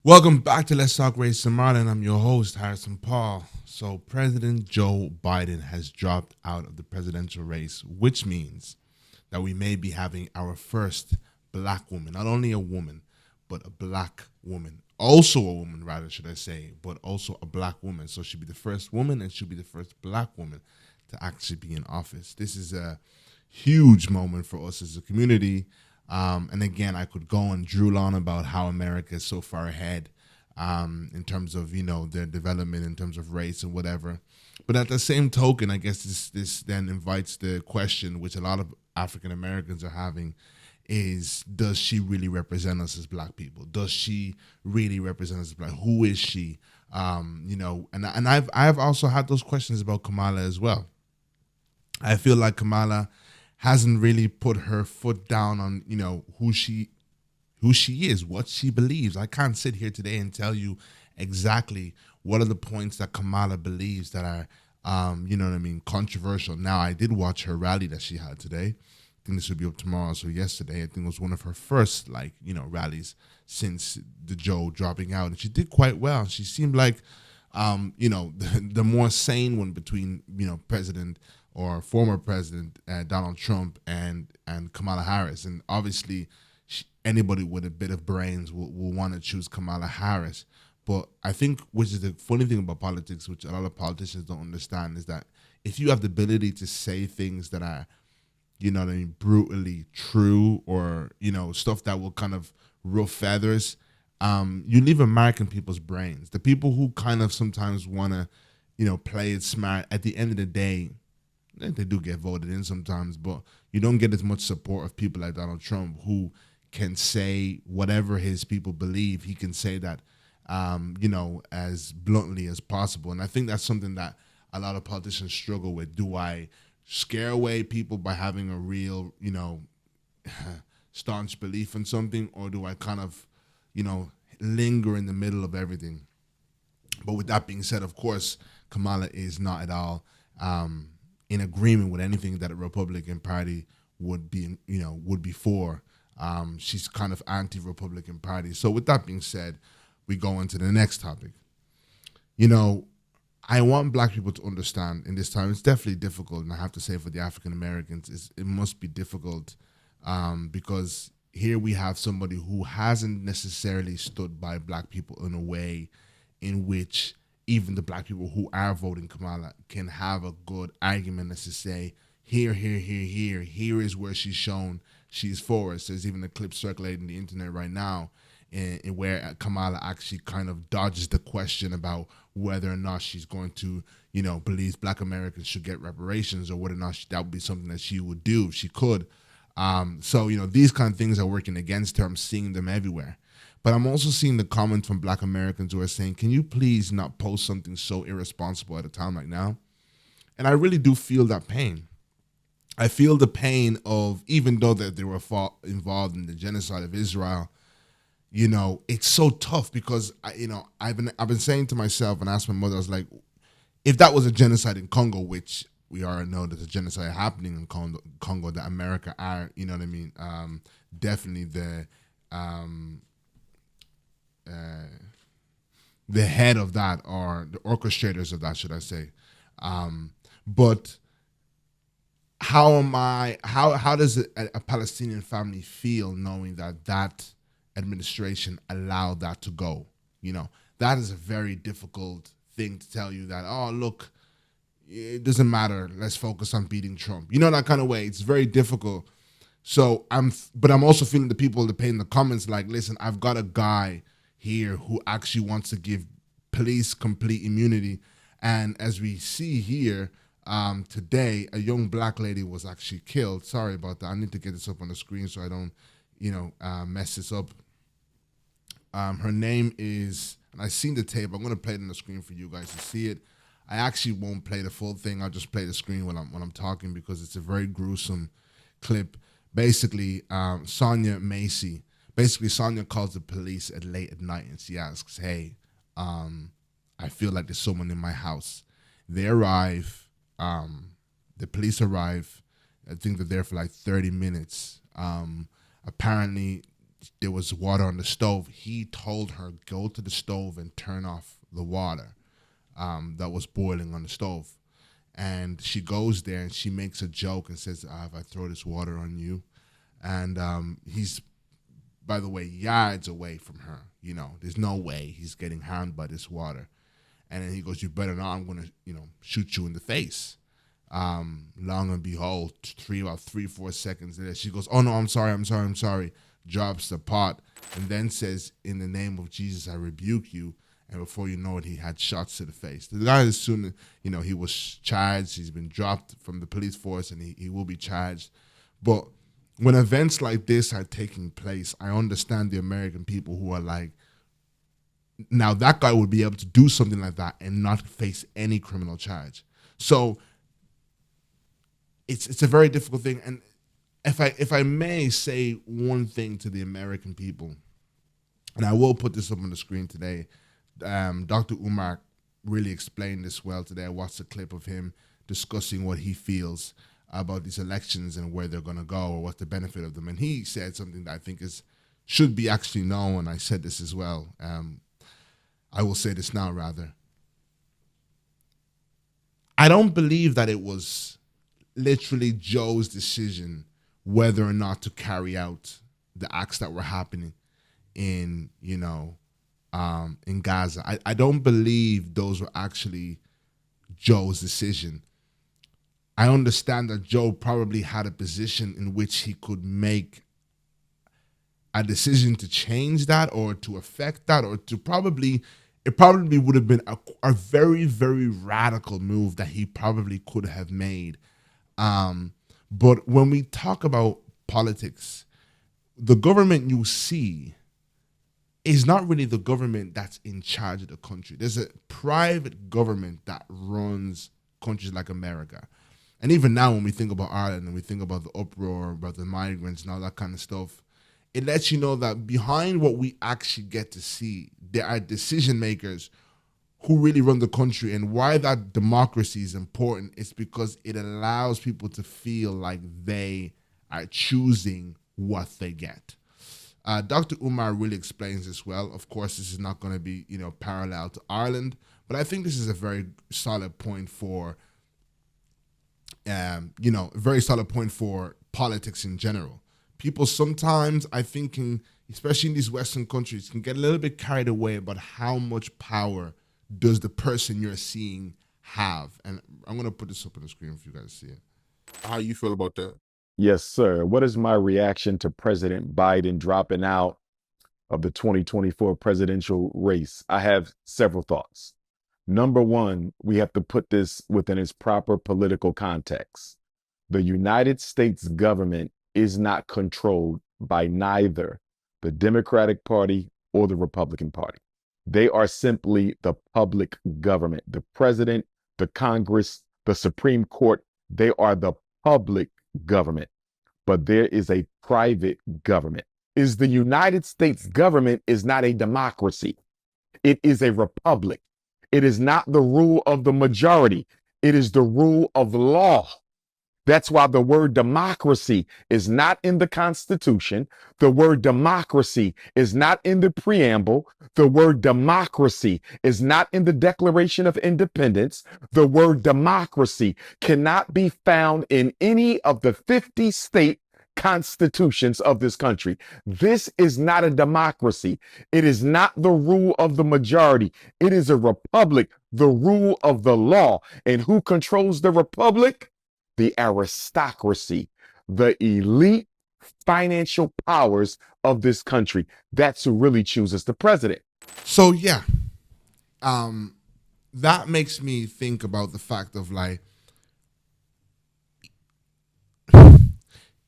Welcome back to Let's Talk Race and Marlin. I'm your host, Harrison Paul. So, President Joe Biden has dropped out of the presidential race, which means that we may be having our first black woman, not only a woman, but a black woman. Also a woman, rather, should I say, but also a black woman. So she'll be the first woman and she'll be the first black woman to actually be in office. This is a huge moment for us as a community. And again, I could go and drool on about how America is so far ahead in terms of their development in terms of race and whatever. But at the same token, I guess this then invites the question, which a lot of African Americans are having, is does she really represent us as black people? Does she really represent us as black? Who is she? And I've also had those questions about Kamala as well. I feel like Kamala hasn't really put her foot down on who she is, what she believes. I can't sit here today and tell you exactly what are the points that Kamala believes that are controversial. Now, I did watch her rally that she had today. I think this will be up tomorrow. So yesterday, I think it was one of her first rallies since the Joe dropping out, and she did quite well. She seemed like the more sane one between President or former President Donald Trump and Kamala Harris. And obviously, anybody with a bit of brains will want to choose Kamala Harris. But I think, which is the funny thing about politics, which a lot of politicians don't understand, is that if you have the ability to say things that are, brutally true, or, stuff that will kind of ruffle feathers, you leave a mark in people's brains. The people who kind of sometimes want to, play it smart, at the end of the day, they do get voted in sometimes, but you don't get as much support of people like Donald Trump, who can say whatever his people believe. He can say that, as bluntly as possible. And I think that's something that a lot of politicians struggle with. Do I scare away people by having a real, staunch belief in something, or do I kind of, linger in the middle of everything? But with that being said, of course, Kamala is not at all in agreement with anything that the Republican Party would be for. She's kind of anti-Republican Party. So with that being said, we go into the next topic. I want black people to understand in this time, it's definitely difficult, and I have to say for the African Americans, it must be difficult because here we have somebody who hasn't necessarily stood by black people in a way in which even the black people who are voting Kamala can have a good argument as to say, here is where she's shown she's for us. There's even a clip circulating the internet right now in where Kamala actually kind of dodges the question about whether or not she's going to, believe black Americans should get reparations, or whether or not that would be something that she would do if she could. So these kind of things are working against her. I'm seeing them everywhere. But I'm also seeing the comments from black Americans who are saying, can you please not post something so irresponsible at a time like now? And I really do feel that pain. I feel the pain of, even though that they were involved in the genocide of Israel, it's so tough because I've been saying to myself and asked my mother, I was like, if that was a genocide in Congo, which we already know there's a genocide happening in Congo, that America are, definitely the head of that, or the orchestrators of that, should I say. But how does a Palestinian family feel knowing that administration allowed that to go? That is a very difficult thing to tell you that, oh, look, it doesn't matter, let's focus on beating Trump. That kind of way. It's very difficult. So but I'm also feeling the people that pay in the comments like, listen, I've got a guy here who actually wants to give police complete immunity. And as we see here, today, a young black lady was actually killed. Sorry about that. I need to get this up on the screen so I don't, mess this up. Her name is, and I've seen the tape. I'm going to play it on the screen for you guys to see it. I actually won't play the full thing. I'll just play the screen when I'm talking, because it's a very gruesome clip. Basically, Sonia Macy. Basically, Sonia calls the police late at night and she asks, "Hey, I feel like there's someone in my house." They arrive. The police arrive. I think they're there for like 30 minutes. Apparently, there was water on the stove. He told her, go to the stove and turn off the water that was boiling on the stove. And she goes there and she makes a joke and says, if I throw this water on you. And he's, by the way, yards away from her. You know, there's no way he's getting harmed by this water. And then he goes, you better not, I'm going to, shoot you in the face. Long and behold, about 3-4 seconds later, she goes, oh no, I'm sorry. Drops the pot and then says, in the name of Jesus, I rebuke you. And before you know it, he had shots to the face. The guy, as soon, he was charged. He's been dropped from the police force and he will be charged. But when events like this are taking place, I understand the American people who are like, now that guy would be able to do something like that and not face any criminal charge. So it's a very difficult thing. And if I may say one thing to the American people, and I will put this up on the screen today, Dr. Umar really explained this well today. I watched a clip of him discussing what he feels about these elections and where they're going to go or what's the benefit of them. And he said something that I think should be actually known. I said this as well. I will say this now, rather. I don't believe that it was literally Joe's decision whether or not to carry out the acts that were happening in Gaza. I don't believe those were actually Joe's decision. I understand that Joe probably had a position in which he could make a decision to change that or to affect that or to it probably would have been a very, very radical move that he probably could have made. But when we talk about politics, the government you see is not really the government that's in charge of the country. There's a private government that runs countries like America. And even now when we think about Ireland and we think about the uproar, about the migrants and all that kind of stuff, it lets you know that behind what we actually get to see, there are decision makers who really run the country. And why that democracy is important is because it allows people to feel like they are choosing what they get. Dr. Umar really explains this well. Of course, this is not going to be, parallel to Ireland, but I think this is a very solid point for, very solid point for politics in general. People sometimes, I think, especially in these Western countries, can get a little bit carried away about how much power does the person you're seeing have. And I'm going to put this up on the screen for you guys to see it. How you feel about that? Yes, sir. What is my reaction to President Biden dropping out of the 2024 presidential race? I have several thoughts. Number one, we have to put this within its proper political context. The United States government is not controlled by neither the Democratic Party or the Republican Party. They are simply the public government. The president, the Congress, the Supreme Court, they are the public government. But there is a private government. The United States government is not a democracy. It is a republic. It is not the rule of the majority. It is the rule of law. That's why the word democracy is not in the Constitution. The word democracy is not in the preamble. The word democracy is not in the Declaration of Independence. The word democracy cannot be found in any of the 50 state constitutions of this country. This is not a democracy. It is not the rule of the majority. It is a republic, the rule of the law. And who controls the republic? The aristocracy, the elite financial powers of this country. That's who really chooses the president. So yeah, that makes me think about the fact of like,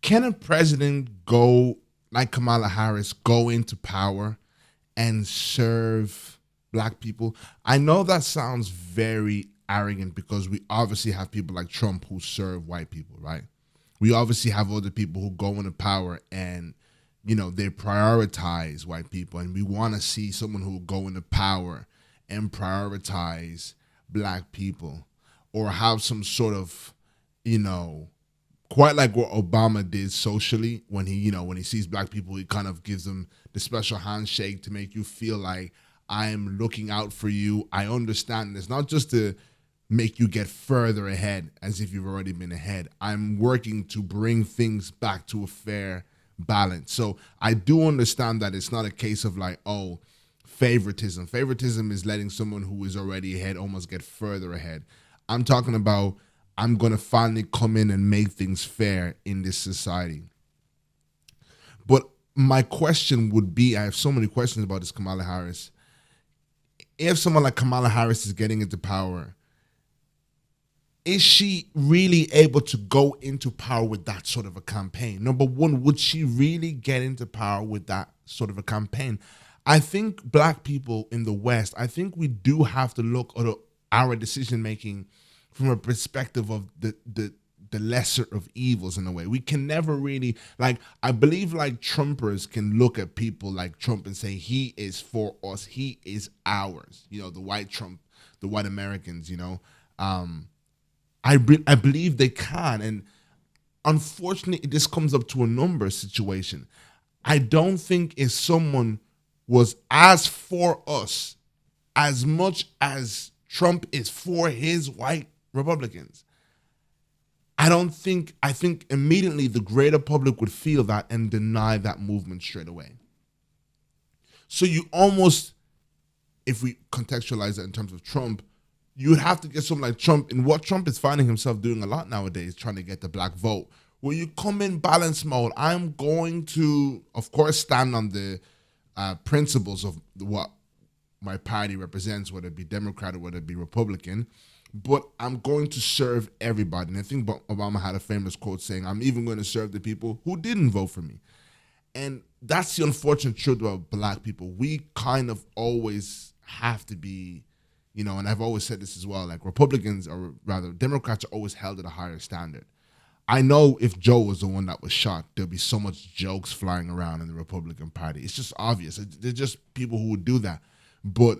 can a president go like Kamala Harris go into power and serve black people? I know that sounds very arrogant because we obviously have people like Trump who serve white people, right? We obviously have other people who go into power and, they prioritize white people. And we want to see someone who will go into power and prioritize black people or have some sort of, quite like what Obama did socially when he sees black people, he kind of gives them the special handshake to make you feel like I'm looking out for you. I understand. It's not just to make you get further ahead as if you've already been ahead. I'm working to bring things back to a fair balance. So I do understand that it's not a case of like, oh, favoritism. Favoritism is letting someone who is already ahead almost get further ahead. I'm talking about I'm going to finally come in and make things fair in this society. But my question would be, I have so many questions about this Kamala Harris. If someone like Kamala Harris is getting into power, is she really able to go into power with that sort of a campaign? Number one, would she really get into power with that sort of a campaign? I think black people in the West, I think we do have to look at our decision making from a perspective of the lesser of evils in a way. We can never really, like, I believe like Trumpers can look at people like Trump and say, he is for us, he is ours, the white Trump, the white Americans, I believe they can. And unfortunately, this comes up to a numbers situation. I don't think if someone was as for us as much as Trump is for his white Republicans, I think immediately the greater public would feel that and deny that movement straight away. So you almost, if we contextualize it in terms of Trump, you would have to get someone like Trump, and what Trump is finding himself doing a lot nowadays, trying to get the black vote, where you come in balance mode. I'm going to, of course, stand on the principles of what my party represents, whether it be Democrat or whether it be Republican, but I'm going to serve everybody. And I think Obama had a famous quote saying, I'm even going to serve the people who didn't vote for me. And that's the unfortunate truth about black people. We kind of always have to be, and I've always said this as well, like Republicans, or rather Democrats, are always held at a higher standard. I know if Joe was the one that was shot, there'd be so much jokes flying around in the Republican Party. It's just obvious. They're just people who would do that. But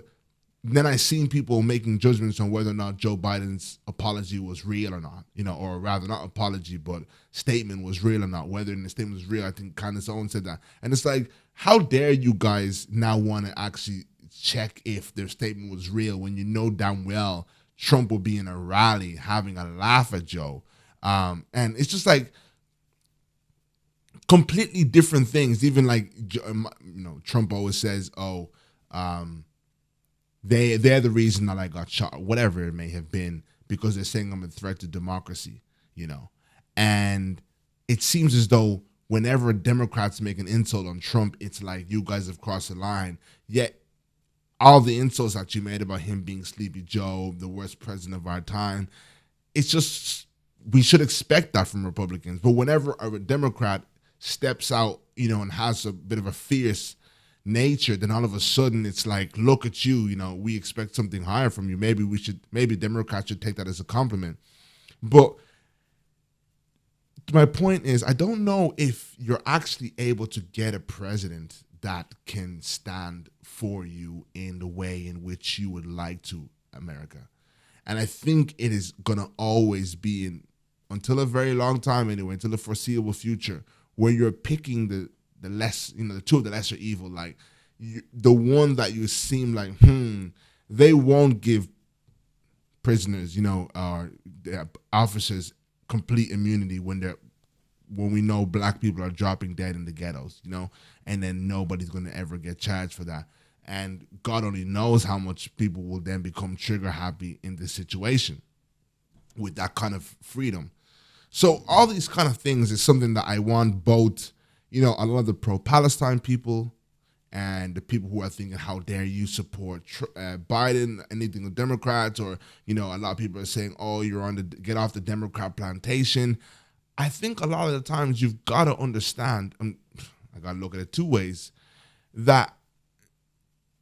then I seen people making judgments on whether or not Joe Biden's apology was real or not, or rather not apology, but statement was real or not. Whether the statement was real, I think Candace Owens said that. And it's like, how dare you guys now want to actually check if their statement was real when you know damn well Trump will be in a rally having a laugh at Joe. And it's just like completely different things. Even like, Trump always says, they're the reason that I got shot, or whatever it may have been, because they're saying I'm a threat to democracy, And it seems as though whenever Democrats make an insult on Trump, it's like, you guys have crossed the line. Yet all the insults that you made about him being Sleepy Joe, the worst president of our time, it's just, we should expect that from Republicans. But whenever a Democrat steps out, and has a bit of a fierce nature, then all of a sudden it's like, look at you, we expect something higher from you. Maybe Democrats should take that as a compliment. But my point is, I don't know if you're actually able to get a president that can stand for you in the way in which you would like to, America. And I think it is going to always be, until a very long time anyway, until the foreseeable future, where you're picking the less, the two of the lesser evil, like the one that you seem like, they won't give prisoners, or officers complete immunity when we know black people are dropping dead in the ghettos, and then nobody's going to ever get charged for that. And God only knows how much people will then become trigger happy in this situation with that kind of freedom. So all these kind of things is something that I want both, a lot of the pro-Palestine people and the people who are thinking, how dare you support Biden, anything with Democrats, or, a lot of people are saying, oh, you're on get off the Democrat plantation. I think a lot of the times you've got to understand, and I got to look at it two ways, that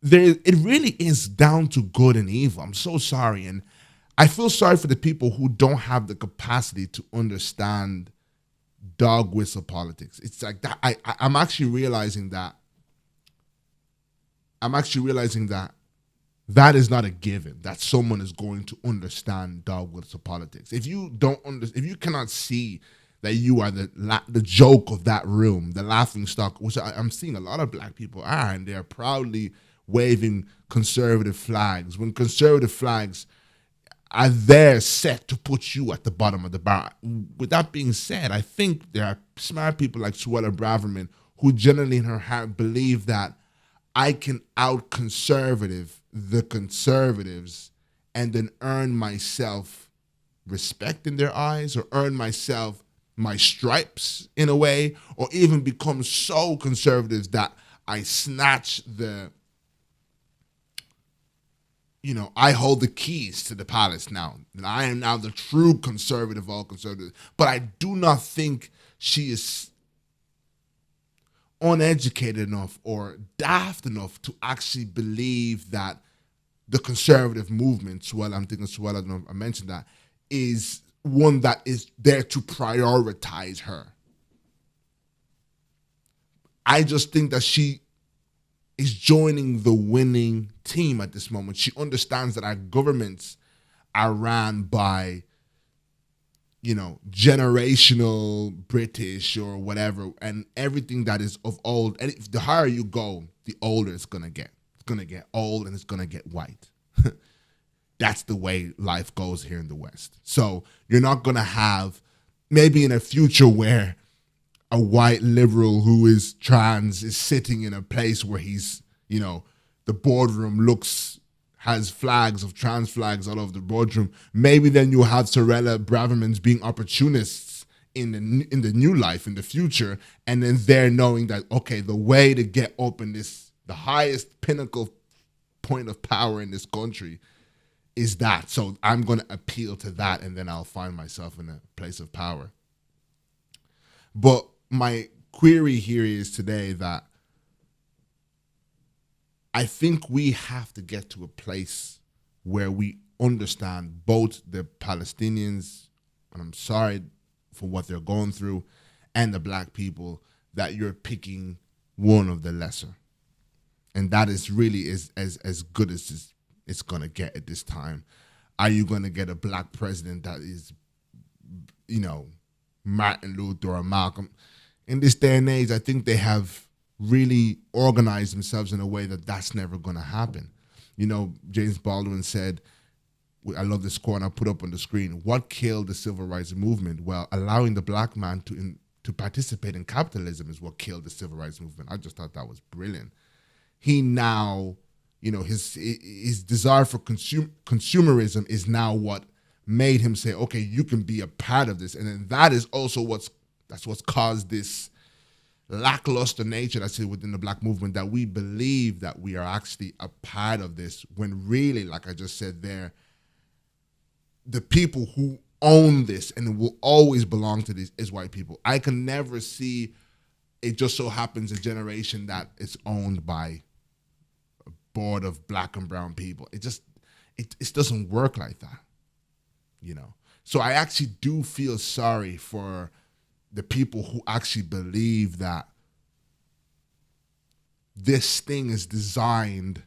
it really is down to good and evil. I'm so sorry. And I feel sorry for the people who don't have the capacity to understand dog whistle politics. It's like that. I'm actually realizing that that is not a given, that someone is going to understand dog whistle politics. If you cannot see that you are the joke of that room, the laughing stock, which I'm seeing a lot of black people are, and they're proudly waving conservative flags. When conservative flags are there set to put you at the bottom of the bar. With that being said, I think there are smart people like Suella Braverman who generally in her heart believe that I can out conservative the conservatives and then earn myself respect in their eyes, or earn myself my stripes in a way, or even become so conservative that I snatch the, I hold the keys to the palace now. And I am now the true conservative of all conservatives. But I do not think she is uneducated enough or daft enough to actually believe that the conservative movement, I'm thinking Suella, I mentioned that, is one that is there to prioritize her. I just think that she is joining the winning team at this moment. She understands that our governments are ran by, generational British or whatever, and everything that is of old. And if the higher you go, the older it's gonna get. It's gonna get old and it's gonna get white. That's the way life goes here in the West. So you're not gonna have, maybe in a future where a white liberal who is trans is sitting in a place where he's, the boardroom has flags of trans flags all over the boardroom. Maybe then you'll have Sorella Bravermans being opportunists in the new life, in the future, and then they're knowing that, okay, the way to get up in the highest pinnacle point of power in this country is that. So I'm going to appeal to that, and then I'll find myself in a place of power. But my query here is today that I think we have to get to a place where we understand both the Palestinians, and I'm sorry for what they're going through, and the black people, that you're picking one of the lesser. And that is really as good as it's going to get at this time. Are you going to get a black president that is, Martin Luther or Malcolm? In this day and age, I think they have really organized themselves in a way that that's never going to happen. James Baldwin said, I love this quote, and I put up on the screen, what killed the civil rights movement? Well, allowing the black man to participate in capitalism is what killed the civil rights movement. I just thought that was brilliant. He now, his desire for consumerism is now what made him say, okay, you can be a part of this. And then that is also what's caused this lackluster nature that's within the black movement, that we believe that we are actually a part of this, when really, like I just said there, the people who own this and will always belong to this is white people. I can never see it just so happens a generation that is owned by a board of black and brown people. It doesn't work like that, So I actually do feel sorry for the people who actually believe that this thing is designed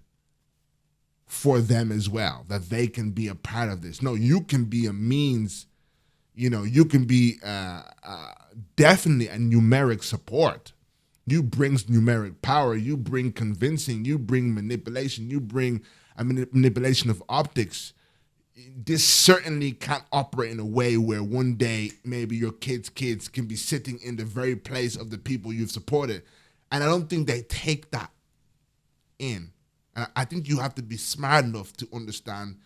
for them as well, that they can be a part of this. No, you can be a means, you can be definitely a numeric support. You bring numeric power, you bring convincing, you bring manipulation, you bring a manipulation of optics. This certainly can't operate in a way where one day maybe your kids' kids can be sitting in the very place of the people you've supported. And I don't think they take that in. And I think you have to be smart enough to understand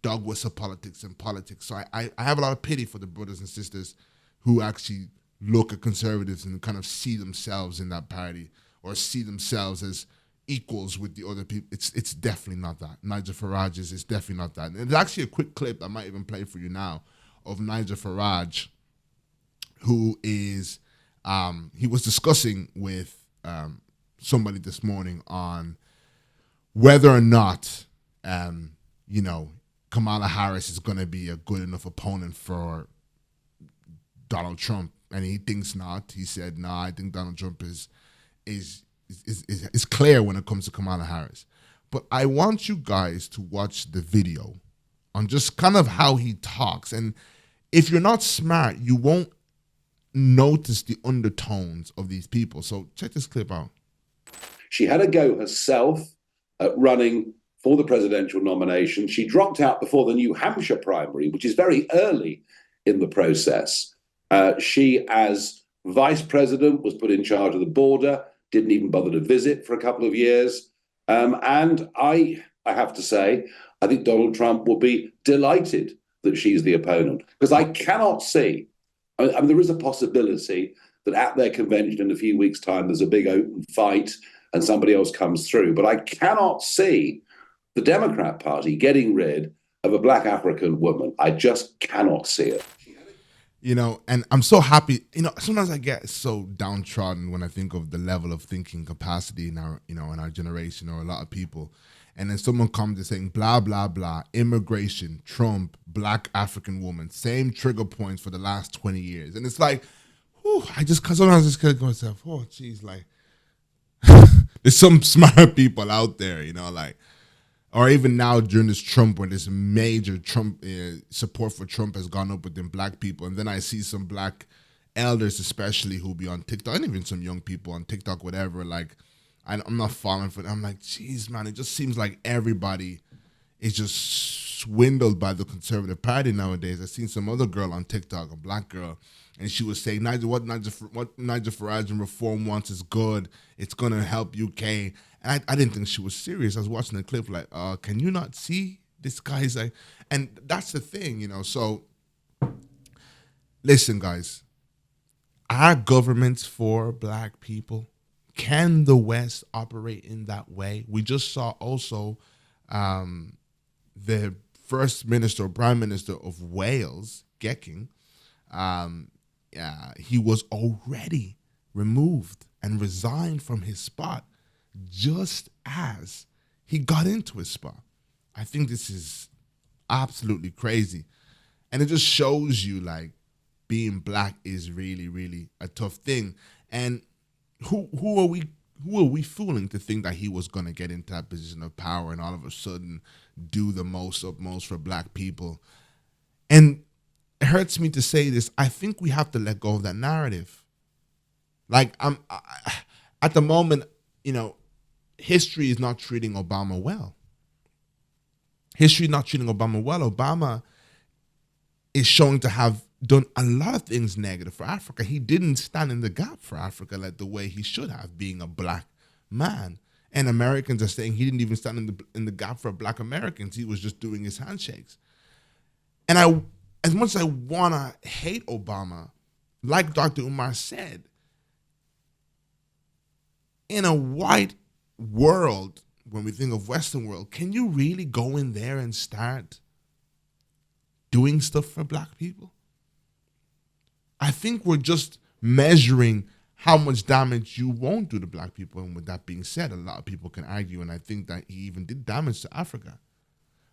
dog whistle politics and politics. So I have a lot of pity for the brothers and sisters who actually look at conservatives and kind of see themselves in that party, or see themselves as equals with the other people. It's definitely not that. Nigel Farage is definitely not that. And there's actually a quick clip I might even play for you now of Nigel Farage, who is he was discussing with somebody this morning on whether or not Kamala Harris is going to be a good enough opponent for Donald Trump, and he thinks not. He said, "No, I think Donald Trump is clear when it comes to Kamala Harris." But I want you guys to watch the video on just kind of how he talks. And if you're not smart, you won't notice the undertones of these people. So check this clip out. She had a go herself at running for the presidential nomination. She dropped out before the New Hampshire primary, which is very early in the process. She, as vice president, was put in charge of the border, didn't even bother to visit for a couple of years. And I have to say, I think Donald Trump will be delighted that she's the opponent, because I cannot see, I mean, there is a possibility that at their convention in a few weeks' time, there's a big open fight and somebody else comes through. But I cannot see the Democrat Party getting rid of a black African woman. I just cannot see it. And I'm so happy. Sometimes I get so downtrodden when I think of the level of thinking capacity in our, in our generation, or a lot of people. And then someone comes and saying, blah, blah, blah, immigration, Trump, black African woman, same trigger points for the last 20 years. And it's like, whew, sometimes I just go to myself, oh, geez, like, there's some smart people out there, or even now during this Trump, when this major Trump support for Trump has gone up within black people. And then I see some black elders, especially, who be on TikTok, and even some young people on TikTok, whatever, like, I'm not falling for it. I'm like, geez, man, it just seems like everybody is just swindled by the conservative party nowadays. I seen some other girl on TikTok, a black girl, and she was saying, what Nigel Farage and reform wants is good. It's going to help UK. And I didn't think she was serious. I was watching the clip like, can you not see this guy's like, and that's the thing, So listen, guys, our government's for black people. Can the West operate in that way? We just saw also the First Minister, Prime Minister of Wales, Gecking, he was already removed and resigned from his spot just as he got into his spot. I think this is absolutely crazy. And it just shows you, like, being black is really, really a tough thing. And who are we fooling to think that he was going to get into that position of power and all of a sudden do the most for black people? And it hurts me to say this. I think we have to let go of that narrative. Like, at the moment, history is not treating Obama well. History is not treating Obama well. Obama is showing to have done a lot of things negative for Africa. He didn't stand in the gap for Africa like the way he should have, being a black man. And Americans are saying he didn't even stand in the gap for black Americans. He was just doing his handshakes. And as much as I want to hate Obama, like Dr. Umar said, in a white world, when we think of Western world, can you really go in there and start doing stuff for black people? I think we're just measuring how much damage you won't do to black people. And with that being said, a lot of people can argue, and I think that he even did damage to Africa.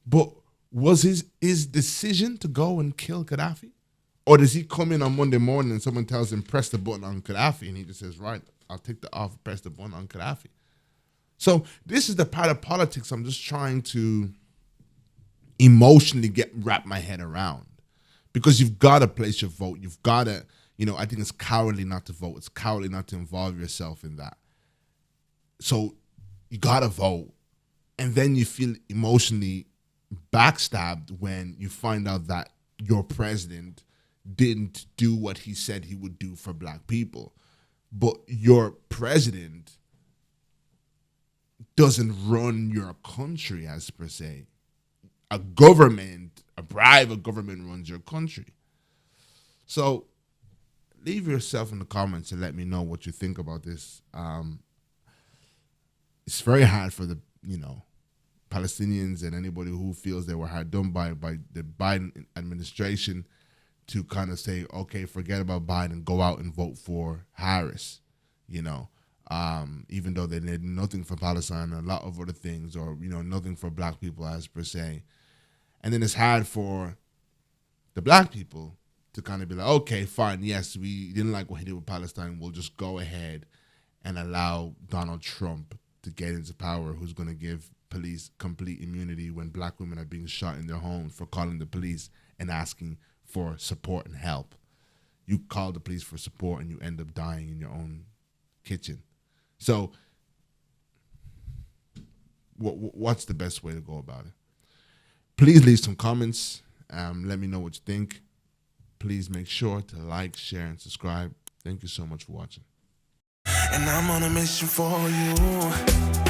But was his decision to go and kill Gaddafi? Or does he come in on Monday morning and someone tells him, press the button on Gaddafi, and he just says, right, I'll take the off, press the button on Gaddafi. So this is the part of politics I'm just trying to emotionally wrap my head around. Because you've got to place your vote. You've got to, I think it's cowardly not to vote. It's cowardly not to involve yourself in that. So you got to vote. And then you feel emotionally backstabbed when you find out that your president didn't do what he said he would do for black people. But your president doesn't run your country as per se. A private government runs your country. So leave yourself in the comments and let me know what you think about this. It's very hard for the, Palestinians and anybody who feels they were hard done by the Biden administration to kind of say, okay, forget about Biden, go out and vote for Harris, even though they did nothing for Palestine, a lot of other things, or, nothing for black people as per se. And then it's hard for the black people to kind of be like, okay, fine, yes, we didn't like what he did with Palestine. We'll just go ahead and allow Donald Trump to get into power, who's going to give police complete immunity when black women are being shot in their homes for calling the police and asking for support and help. you call the police for support and you end up dying in your own kitchen. So what's the best way to go about it? Please leave some comments. Let me know what you think. Please make sure to like, share, and subscribe. Thank you so much for watching. And I'm on a mission for you.